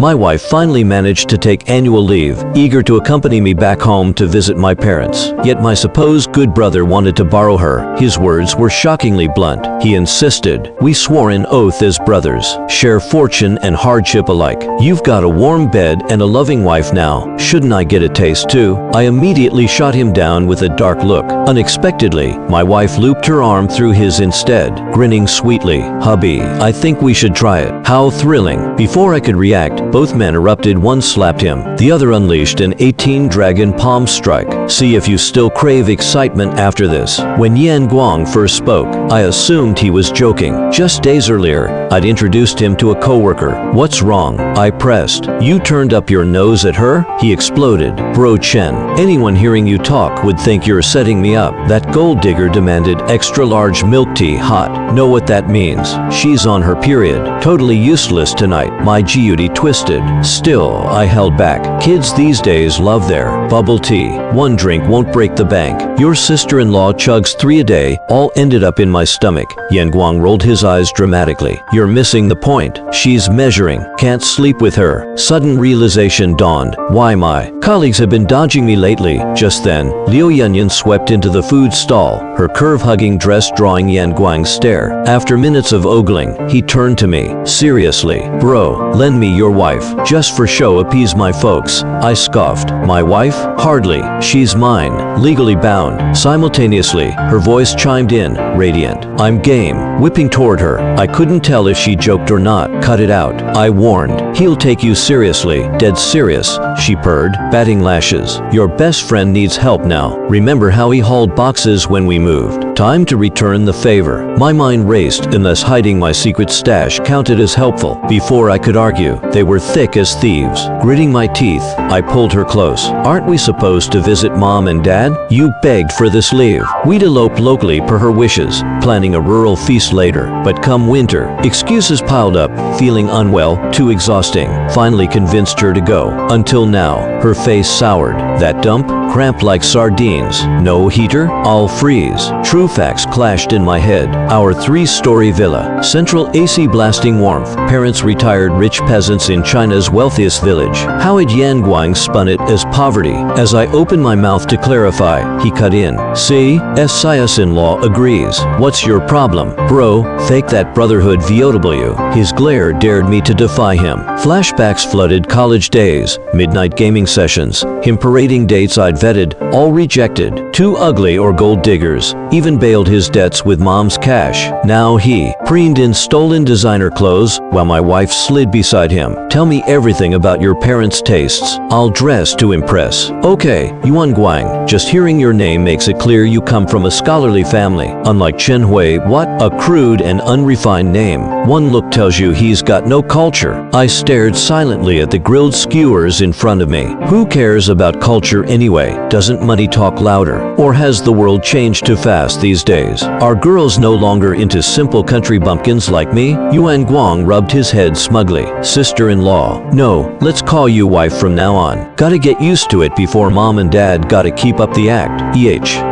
My wife finally managed to take annual leave, eager to accompany me back home to visit my parents. Yet my supposed good brother wanted to borrow her. His words were shockingly blunt. He insisted. We swore an oath as brothers, share fortune and hardship alike. You've got a warm bed and a loving wife now. Shouldn't I get a taste too? I immediately shot him down with a dark look. Unexpectedly, my wife looped her arm through his instead, grinning sweetly. Hubby, I think we should try it. How thrilling. Before I could react, both men erupted. One slapped him. The other unleashed an 18-dragon palm strike. See if you still crave excitement after this. When Yan Guang first spoke, I assumed he was joking. Just days earlier, I'd introduced him to a coworker. What's wrong? I pressed. You turned up your nose at her? He exploded. Bro Chen, anyone hearing you talk would think you're setting me up. That gold digger demanded extra large milk tea hot. Know what that means? She's on her period. Totally useless tonight. My Gyuti twisted. Still, I held back. Kids these days love their bubble tea. One drink won't break the bank. Your sister-in-law chugs 3 a day. All ended up in my stomach. Yan Guang rolled his eyes dramatically. You're missing the point. She's measuring. Can't sleep with her. Sudden realization dawned. Why my colleagues have been dodging me lately. Just then, Liu Yunyan swept into the food stall, her curve-hugging dress drawing Yan Guang's stare. After minutes of ogling, he turned to me. Seriously, bro, lend me your wife. Just for show, appease my folks. I scoffed. My wife? Hardly. She's mine. Legally bound. Simultaneously, her voice chimed in, radiant. I'm game. Whipping toward her. I couldn't tell if she joked or not. Cut it out. I warned. He'll take you seriously. Dead serious, she purred, batting lashes. Your best friend needs help now. Remember how he hauled boxes when we moved? Time to return the favor. My mind raced, unless hiding my secret stash counted as helpful. Before I could argue, they were thick as thieves. Gritting my teeth, I pulled her close. Aren't we supposed to visit mom and dad? You begged for this leave. We'd elope locally per her wishes, planning a rural feast later. But come winter, excuses piled up, feeling unwell, too exhausting. Finally convinced her to go. Until now, her face soured. That dump? Cramped like sardines. No heater? I'll freeze. True facts clashed in my head. Our 3-story villa. Central AC blasting warmth. Parents retired rich peasants in China's wealthiest village. How had Yan Guang spun it as poverty? As I opened my mouth to clarify, he cut in. See? Sias-in-law agrees. What's your problem? Bro, fake that brotherhood VOW. His glare dared me to defy him. Flashbacks flooded college days, midnight gaming sessions, him parading dates I'd vetted, all rejected. Too ugly or gold diggers. Even bailed his debts with mom's cash. Now he preened in stolen designer clothes while my wife slid beside him. Tell me everything about your parents' tastes. I'll dress to impress. Okay, Yuan Guang. Just hearing your name makes it clear you come from a scholarly family. Unlike Chen Hui, what? A crude and unrefined name. One look tells you he's got no culture. I stared silently at the grilled skewers in front of me. Who cares about culture anyway? Doesn't money talk louder? Or has the world changed too fast these days? Are girls no longer into simple country bumpkins like me? Yuan Guang rubbed his head smugly. Sister-in-law. No, let's call you wife from now on. Gotta get used to it before mom and dad gotta keep up the act.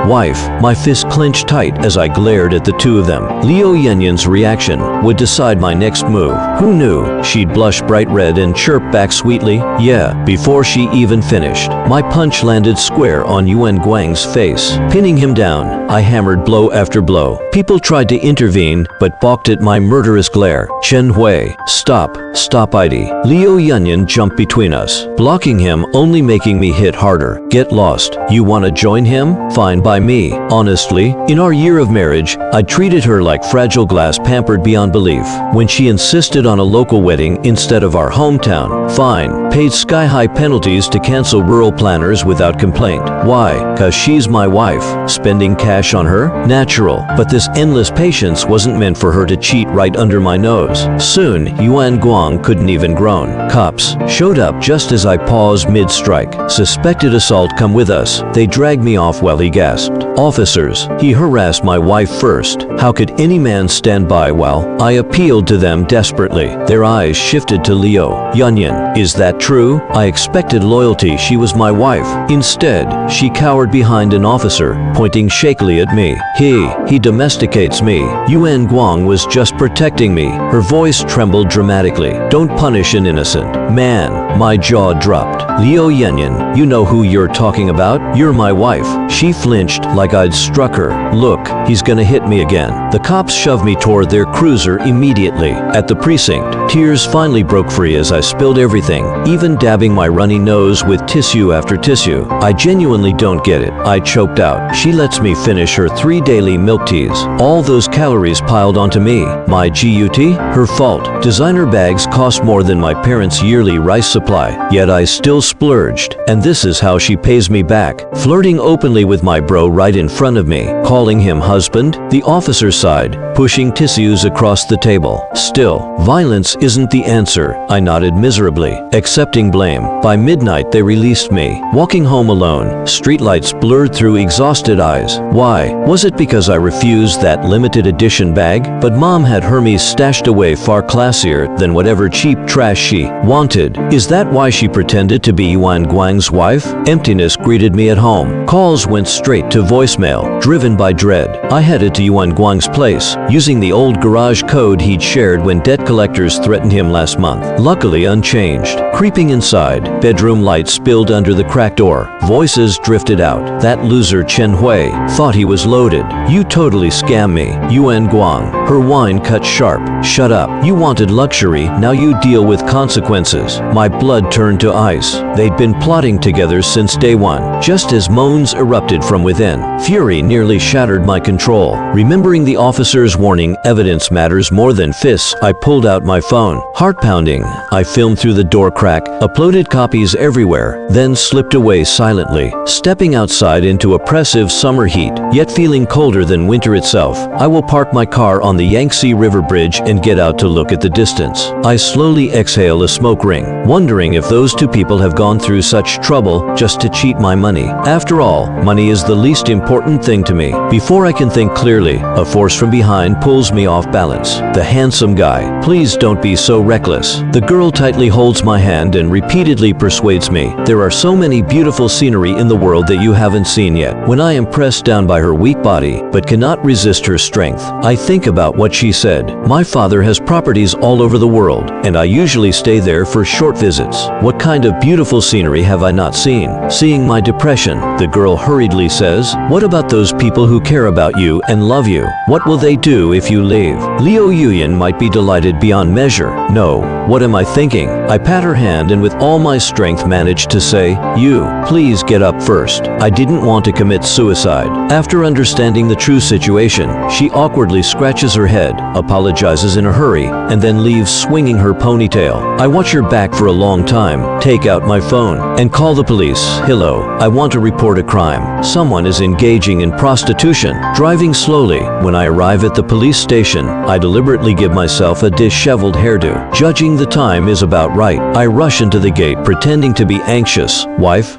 Wife. My fist clenched tight as I glared at the two of them. Liu Yunyan's reaction would decide my next move. Who knew? She'd blush bright red and chirp back sweetly, yeah, before she even finished. My punch landed square on Yuan Guang's face. Pinning him down, I hammered blow after blow. People tried to intervene, but balked at my murderous glare. Chen Hui, stop. Stop ID. Liu Yunyan jumped between us, blocking him, only making me hit harder. Get lost. You wanna join him? Fine by me. Honestly, in our year of marriage, I treated her like fragile glass, pampered beyond belief. When she insisted on a local wedding instead of our hometown, fine. Paid sky-high penalties to cancel rural planners without complaint. Why? Cause she's my wife. Spending cash on her? Natural. But this endless patience wasn't meant for her to cheat right under my nose. Soon, Yuan Guang couldn't even groan. Cops showed up just as I paused mid-strike. Suspected assault, come with us. They dragged me off while he gasped. Officers. He harassed my wife first. How could any man stand by while I appealed to them desperately? Their eyes shifted to Liu Yunyan. Is that true? I expected loyalty. She was my wife. Instead, she cowered behind an officer, pointing shakily at me. He domesticates me. Yuan Guang was just protecting me. Her voice trembled dramatically. Don't punish an innocent man. My jaw dropped. Liu Yanyan, you know who you're talking about? You're my wife. She flinched like I'd struck her. Look, he's gonna hit me again. The cops shoved me toward their cruiser immediately. At the precinct, tears finally broke free as I spilled everything, even dabbing my runny nose with tissue after tissue. I genuinely don't get it. I choked out. She lets me finish her 3 daily milk teas. All those calories piled onto me. My GUT? Her fault. Designer bags cost more than my parents' yearly rice supply, yet I still splurged. And this is how she pays me back. Flirting openly with my bro right in front of me, calling him husband. The officer sighed, pushing tissues across the table. Still, violence isn't the answer. I nodded miserably, accepting blame. By midnight, they released me. Walking home alone, streetlights blurred through exhausted eyes. Why? Was it because I refused that limited edition bag? But mom had Hermes stashed away far classier than whatever cheap trash she wanted. Is that why she pretended to be Yuan Guang's wife? Emptiness greeted me at home. Calls went straight to voicemail, driven by dread. I headed to Yuan Guang's place, using the old garage code he'd shared when debt collectors threatened him last month. Luckily unchanged. Creeping inside, bedroom light spilled under the cracked door. Voices drifted out. That loser Chen Hui thought he was loaded. You totally scammed me. Yuan Guang. Her whine cut sharp. Shut up. You wanted luxury, now you deal with consequences. My blood turned to ice. They'd been plotting together since day one. Just as moans erupted from within, fury nearly shattered my control. Remembering the officer's warning, evidence matters more than fists, I pulled out my phone. Heart pounding, I filmed through the door crack, uploaded copies everywhere, then slipped away silently, stepping outside into oppressive summer heat, yet feeling colder than winter itself. I will park my car on the Yangtze River Bridge and get out to look at the distance. I slowly exhale a smoke ring, wondering if those two people have gone through such trouble just to cheat my money. After all, money is the least important thing to me. Before I can think clearly, a force from behind pulls me off balance. The handsome guy. Please don't be so reckless. The girl tightly holds my hand and repeatedly persuades me. There are so many beautiful scenery in the world that you haven't seen yet. When I am pressed down by her weak body, but cannot resist her strength, I think about what she said. My father has properties all over the world, and I usually stay there for short visits. What kind of beautiful scenery have I not seen? Seeing my depression, the girl hurriedly says, what about those people who care about you and love you? What will they do if you leave? Liu Yuyan might be delighted beyond measure. No, what am I thinking? I pat her hand and with all my strength managed to say, you, please get up first. I didn't want to commit suicide. After understanding the true situation, she awkwardly scratches her head, apologizes in a hurry, and then leaves swinging her ponytail. I watch her back for a long time, take out my phone, and call the police. Hello, I want to report a crime. Someone is engaging in prostitution. Driving slowly, when I arrive at the police station, I deliberately give myself a disheveled hairdo. Judging the time is about right. I rush into the gate pretending to be anxious. Wife,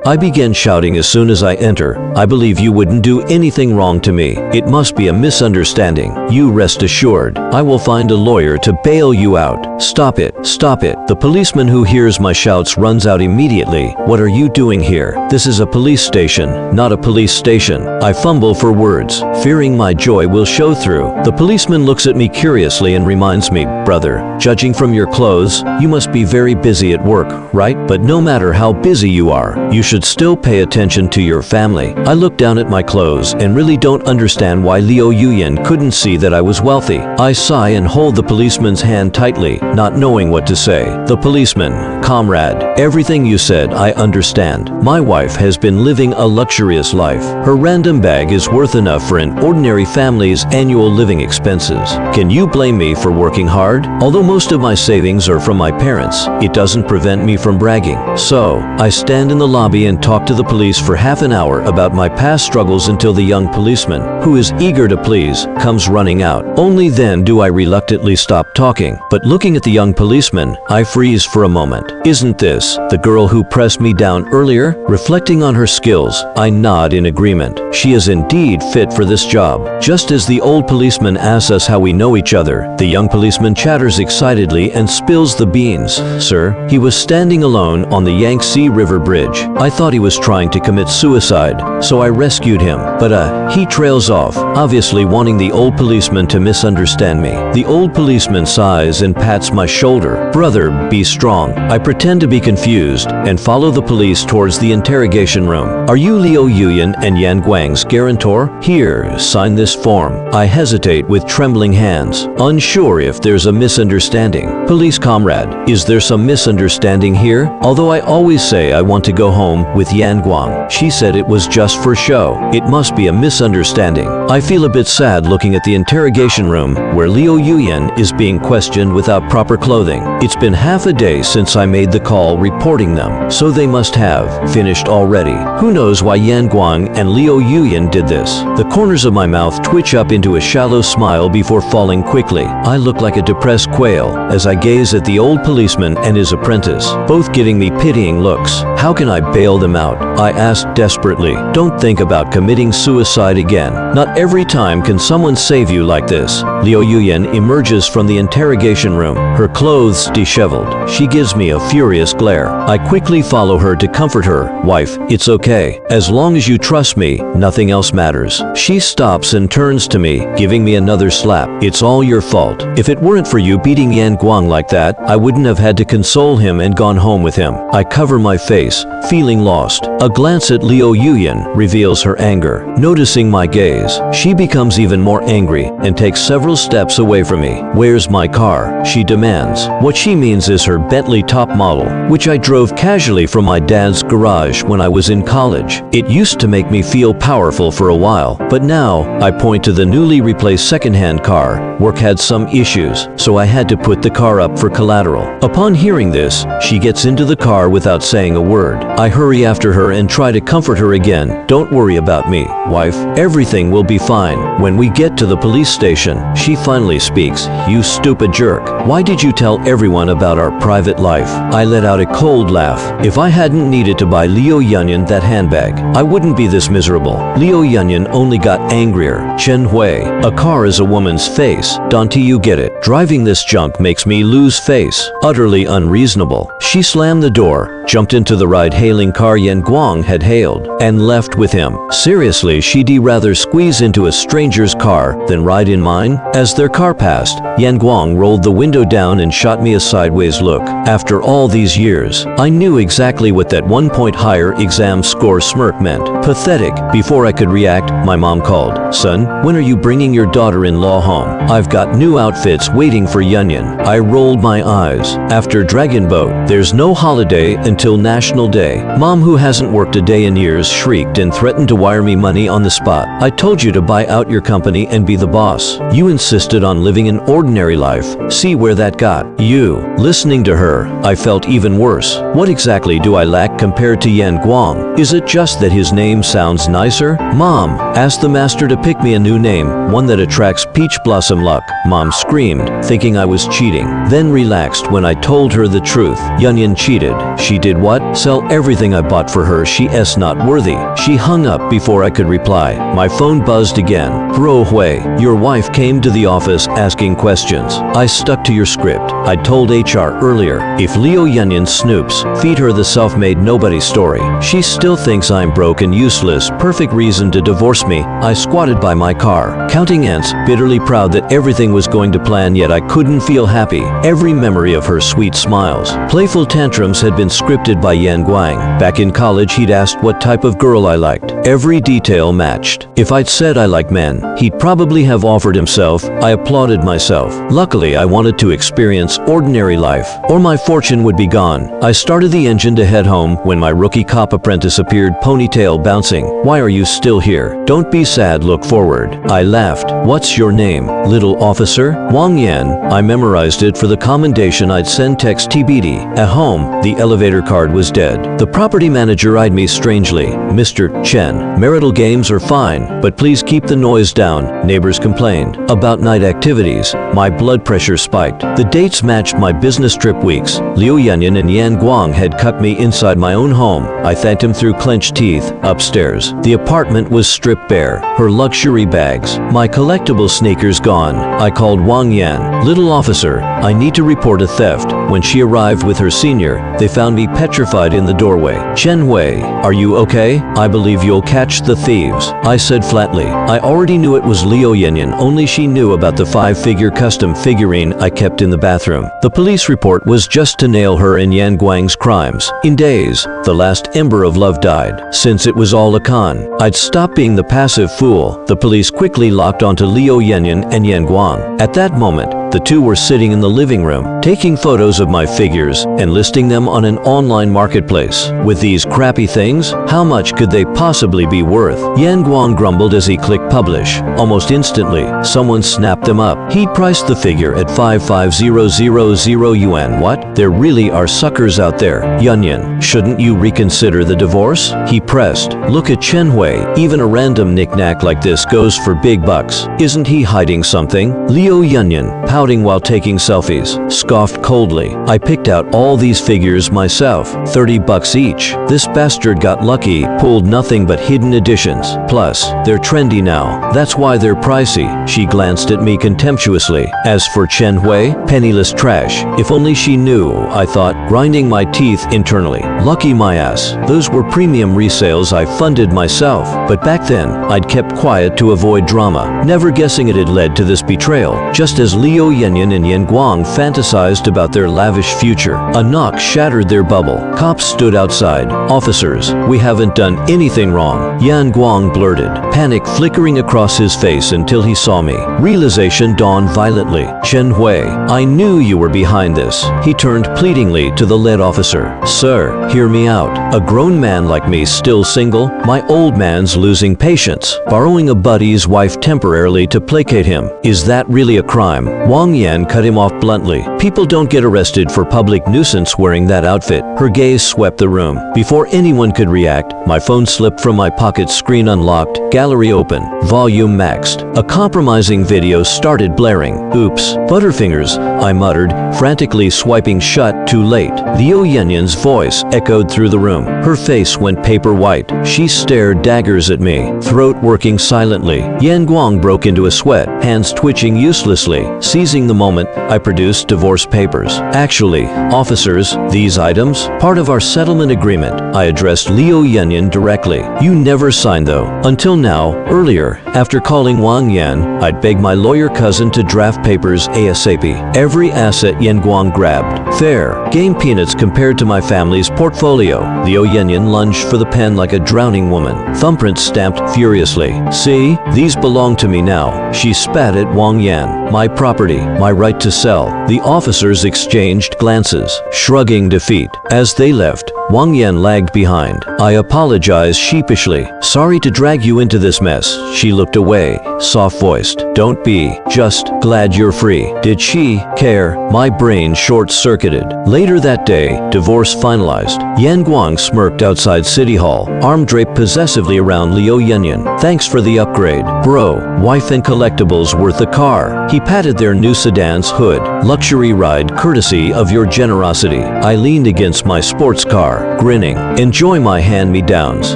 I begin shouting as soon as I enter. I believe you wouldn't do anything wrong to me. It must be a misunderstanding. You rest assured. I will find a lawyer to bail you out. Stop it. The policeman who hears my shouts runs out immediately. What are you doing here? This is a police station, not a police station. I fumble for words, fearing my joy will show through. The policeman looks at me curiously and reminds me, brother, judging from your clothes, you must be very busy at work, right? But no matter how busy you are, you should still pay attention to your family. I look down at my clothes and really don't understand why Liu Yuyan couldn't see that I was wealthy. I sigh and hold the policeman's hand tightly, not knowing what to say. The policeman, comrade, everything you said I understand. My wife has been living a luxurious life. Her random bag is worth enough for an ordinary family's annual living expenses. Can you blame me for working hard? Although most of my savings are from my parents, it doesn't prevent me from bragging. So, I stand in the lobby and talk to the police for half an hour about my past struggles until the young policeman, who is eager to please, comes running out. Only then do I reluctantly stop talking. But looking at the young policeman, I freeze for a moment. Isn't this the girl who pressed me down earlier? Reflecting on her skills, I nod in agreement. She is indeed fit for this job. Just as the old policeman asks us how we know each other, the young young policeman chatters excitedly and spills the beans. Sir, he was standing alone on the Yangtze River Bridge. I thought he was trying to commit suicide, so I rescued him. But he trails off, obviously wanting the old policeman to misunderstand me. The old policeman sighs and pats my shoulder. Brother, be strong. I pretend to be confused and follow the police towards the interrogation room. Are you Liu Yuyan and Yan Guang's guarantor? Here, sign this form. I hesitate with trembling hands, unsure if there's a misunderstanding. Police comrade, is there some misunderstanding here? Although I always say I want to go home with Yan Guang, she said it was just for show. It must be a misunderstanding. I feel a bit sad looking at the interrogation room where Liu Yuyan is being questioned without proper clothing. It's been half a day since I made the call reporting them, so they must have finished already. Who knows why Yan Guang and Liu Yuyan did this? The corners of my mouth twitch up into a shallow smile before falling quickly. I look like a depressed quail as I gaze at the old policeman and his apprentice, both giving me pitying looks. How can I bail them out? I ask desperately. Don't think about committing suicide again. Not every time can someone save you like this. Liu Yuyan emerges from the interrogation room, her clothes disheveled. She gives me a furious glare. I quickly follow her to comfort her. Wife, it's okay. As long as you trust me, nothing else matters. She stops and turns to me, giving me another slap. It's all your fault. If it weren't for you beating Yan Guang like that, I wouldn't have had to console him and gone home with him. I cover my face, feeling lost. A glance at Liu Yuyan reveals her anger. Noticing my gaze, she becomes even more angry and takes several steps away from me. Where's my car? She demands. What she means is her Bentley top model, which I drove casually from my dad's garage when I was in college. It used to make me feel powerful for a while, but now I point to the newly replaced second-hand car. Work had some issues, so I had to put the car up for collateral. Upon hearing this, she gets into the car without saying a word. I hurry after her and try to comfort her again. Don't worry about me, wife. Everything will be fine. When we get to the police station, she finally speaks. You stupid jerk. Why did you tell everyone about our private life? I let out a cold laugh. If I hadn't needed to buy Liu Yuyan that handbag, I wouldn't be this miserable. Liu Yuyan only got angrier. Chen Hui, a car is a woman's face. Don't you get it? Driving this junk makes me lose face. Utterly unreasonable. She slammed the door, jumped into the ride-hailing car Yan Guang had hailed, and left with him. Seriously, she'd rather squeeze into a stranger's car than ride in mine? As their car passed, Yan Guang rolled the window down and shot me a sideways look. After all these years, I knew exactly what that 1 point higher exam score smirk meant. Pathetic. Before I could react, my mom called. Son, when are you bringing your daughter-in-law home? I've got new outfits waiting for Yuyan. I rolled my eyes. After Dragon Boat, there's no holiday until National Day. Mom, who hasn't worked a day in years, shrieked and threatened to wire me money on the spot. I told you to buy out your company and be the boss. You insisted on living an ordinary life. See where that got you. Listening to her, I felt even worse. What exactly do I lack compared to Yan Guang? Is it just that his name sounds nicer? Mom, ask the master to pick me a new name, one that attracts peach blossom luck. Mom screamed, thinking I was cheating, then relaxed when I told her the truth. Yuyan cheated. She did what? Sell everything I bought for her. She's not worthy. She hung up before I could reply. My phone buzzed again. Bro Hui, your wife came to the office asking questions. I stuck to your script. I told HR earlier, if Liu Yuyan snoops, feed her the self-made nobody story. She still thinks I'm broke and useless. Perfect reason to divorce me. I squatted by my car, counting ants, bitterly proud that everything was going to plan, yet I couldn't feel happy. Every memory of her sweet smiles. Playful tantrums had been scripted by Yan Guang. Back in college, he'd asked what type of girl I liked. Every detail matched. If I'd said I like men, he'd probably have offered himself. I applauded myself. Luckily, I wanted to experience ordinary life, or my fortune would be gone. I started the engine to head home when my rookie cop apprentice appeared, ponytail bouncing. Why are you still here? Don't be sad, look forward. I laughed. What's your name? Little officer? Wang Yan. I memorized it for the commendation I'd send text TBD. At home, the elevator elevator card was dead. The property manager eyed me strangely. Mr. Chen, marital games are fine, but please keep the noise down, neighbors complained. About night activities, my blood pressure spiked. The dates matched my business trip weeks. Liu Yanyan and Yan Guang had cut me inside my own home. I thanked him through clenched teeth. Upstairs, the apartment was stripped bare. Her luxury bags, my collectible sneakers gone. I called Wang Yan. Little officer, I need to report a theft. When she arrived with her senior, they found me petrified in the doorway. Chen Wei, are you okay? I believe you'll catch the thieves. I said flatly. I already knew it was Liu Yanyan, only she knew about the 5-figure custom figurine I kept in the bathroom. The police report was just to nail her in Yan Guang's crimes. In days, the last ember of love died. Since it was all a con, I'd stop being the passive fool. The police quickly locked onto Liu Yanyan and Yan Guang. At that moment, the two were sitting in the living room, taking photos of my figures and listing them on an online marketplace. With these crappy things, how much could they possibly be worth? Yan Guang grumbled as he clicked publish. Almost instantly, someone snapped them up. He'd priced the figure at 55,000 yuan. What? There really are suckers out there. Yanyan, shouldn't you reconsider the divorce? He pressed. Look at Chen Hui. Even a random knick-knack like this goes for big bucks. Isn't he hiding something? Liu Yanyan, pouting while taking selfies, scoffed coldly. I picked out all these figures myself, $30 each. This bastard got lucky, pulled nothing but hidden editions. Plus, they're trendy now. That's why they're pricey. She glanced at me contemptuously. As for Chen Hui, penniless trash. If only she knew, I thought, grinding my teeth internally. Lucky my ass. Those were premium resales I funded myself. But back then, I'd kept quiet to avoid drama, never guessing it had led to this betrayal. Just as Liu Yanyan and Yan Guang fantasized about their lavish future, a knock shattered their bubble. Cops stood outside. Officers, we haven't done anything wrong. Yan Guang blurted, panic flickering across his face until he saw me. Realization dawned violently. Chen Hui, I knew you were behind this. He turned pleadingly to the lead officer. Sir, hear me out. A grown man like me still single? My old man's losing patience. Borrowing a buddy's wife temporarily to placate him. Is that really a crime? Wang Yan cut him off bluntly. People don't get arrested for public nuisance wearing that outfit. Her gaze swept the room. Before anyone could react, my phone slipped from my pocket, screen unlocked, gallery open, volume maxed. A compromising video started blaring. Oops, Butterfingers, I muttered, frantically swiping shut. Too late. Liu Yanyan's voice echoed through the room. Her face went paper white. She stared daggers at me, throat working silently. Yan Guang broke into a sweat, hands twitching uselessly. Seizing the moment, I produced divorce papers. Actually, officers, these items, part of our settlement agreement. I addressed Liu Yanyan directly. You never signed though. Until now, earlier, after calling Wang Yan, I'd begged my lawyer cousin to draft papers ASAP. Every asset Yan Guang grabbed. Fair. Game peanuts compared to my family's portfolio. Liu Yanyan lunged for the pen like a drowning woman. Thumbprints stamped furiously. See? These belong to me now. She spat at Wang Yan. My property, my right to sell. The officers exchanged glances, shrugging defeat. As they left, Wang Yan lagged behind. I apologized sheepishly. Sorry to drag you into this mess. She looked away, soft-voiced. Don't be. Just glad you're free. Did she care? My brain short-circuited. Later that day, divorce finalized. Yan Guang smirked outside City Hall, arm draped possessively around Liu Yanyan. Thanks for the upgrade. Bro, wife and collectibles worth the car. He patted their new sedan's hood. Luxury ride courtesy of your generosity. I leaned against my sports car, grinning. Enjoy my hand-me-downs.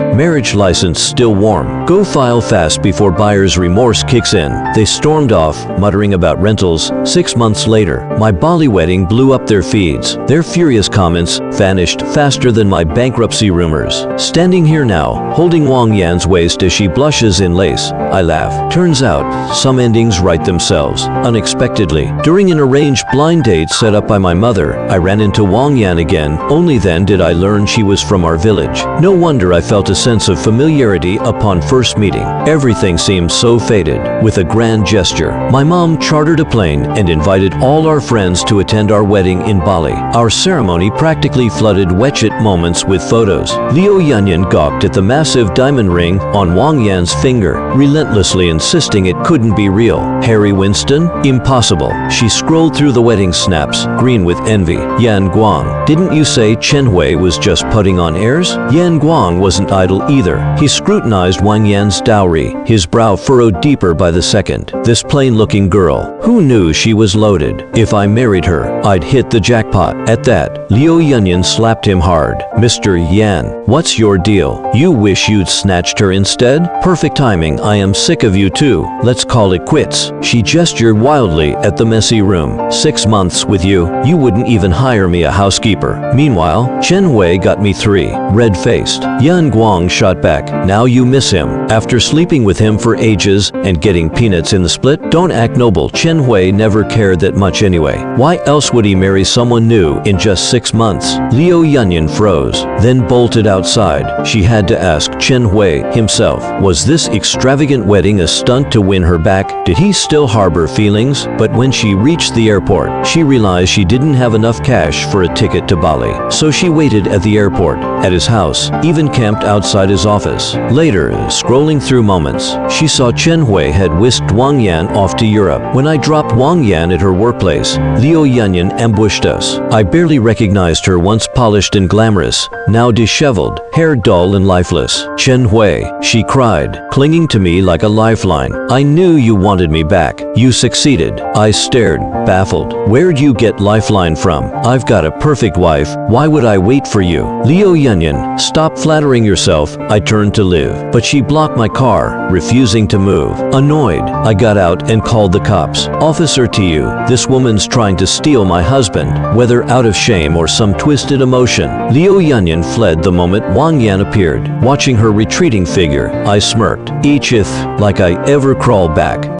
Marriage license still warm. Go file fast before buyer's remorse kicks in. They stormed off, muttering about rentals. 6 months later, my Bali wedding blew up their feeds. Their furious comments vanished faster than my bankruptcy rumors. Standing here now, holding Wang Yan's waist as she blushes in lace, I laugh. Turns out, some endings write themselves, unexpectedly. During an arranged blind date set up by my mother, I ran into Wang Yan again. Only then did I learn she was from our village. No wonder I felt a sense of familiarity upon first meeting. Everything seemed so fated. With a grand gesture, my mom chartered a plane and invited all our friends to attend our wedding in Bali. Our ceremony practically flooded Wetchet moments with photos. Liu Yunyan gawked at the massive diamond ring on Wang Yan's finger, relentlessly insisting it couldn't be real. Harry Winston? Impossible. She scrolled through the wedding snaps, green with envy. Yan Guang, didn't you say Chen Hui was just putting on airs? Yan Guang wasn't idle either. He scrutinized Wang Yan's dowry, his brow furrowed deeper by the second. This plain-looking girl, who knew she was loaded? If I married her, I'd hit the jackpot. At that, Liu Yunyan slapped him hard. Mr. Yan, what's your deal? You wish you'd snatched her instead? Perfect timing, I am sick of you too. Let's call it quits. She gestured wildly at the messy room. 6 months with you, you wouldn't even hire me a housekeeper. Meanwhile, Chen Hui got me 3. Red-faced. Yan Guang shot back. Now you miss him. After sleeping with him for ages and getting peanuts in the split? Don't act noble. Chen Hui never cared that much anyway. Why else would he marry someone new in just 6 months? Liu Yunyan froze, then bolted outside. She had to ask Chen Hui himself. Was this extravagant wedding a stunt to win her back? Did he still harbor feelings? But when she reached the airport, she realized she didn't have enough cash for a ticket to Bali. So she waited at the airport, at his house, even camped outside his office. Later, scrolling through moments, she saw Chen Hui had whisked Wang Yan off to Europe. When I dropped Wang Yan at her workplace, Liu Yunyan ambushed us. I barely recognized her, once polished and glamorous, now disheveled, hair dull and lifeless. Chen Hui, she cried, clinging to me like a lifeline. I knew you wanted me back. You succeeded. I stared, baffled. Where'd you get lifeline from? I've got a perfect wife. Why would I wait for you? Liu Yunyan, stop flattering yourself. I turned to Liv, but she blocked my car, refusing to move. Annoyed, I got out and called the cops. Officer to you, this woman's trying to steal my husband, whether out of shame or some twisted emotion. Liu Yunyan fled the moment Wang Yan appeared. Watching her retreating figure, I smirked. Each if, like I ever crawl back.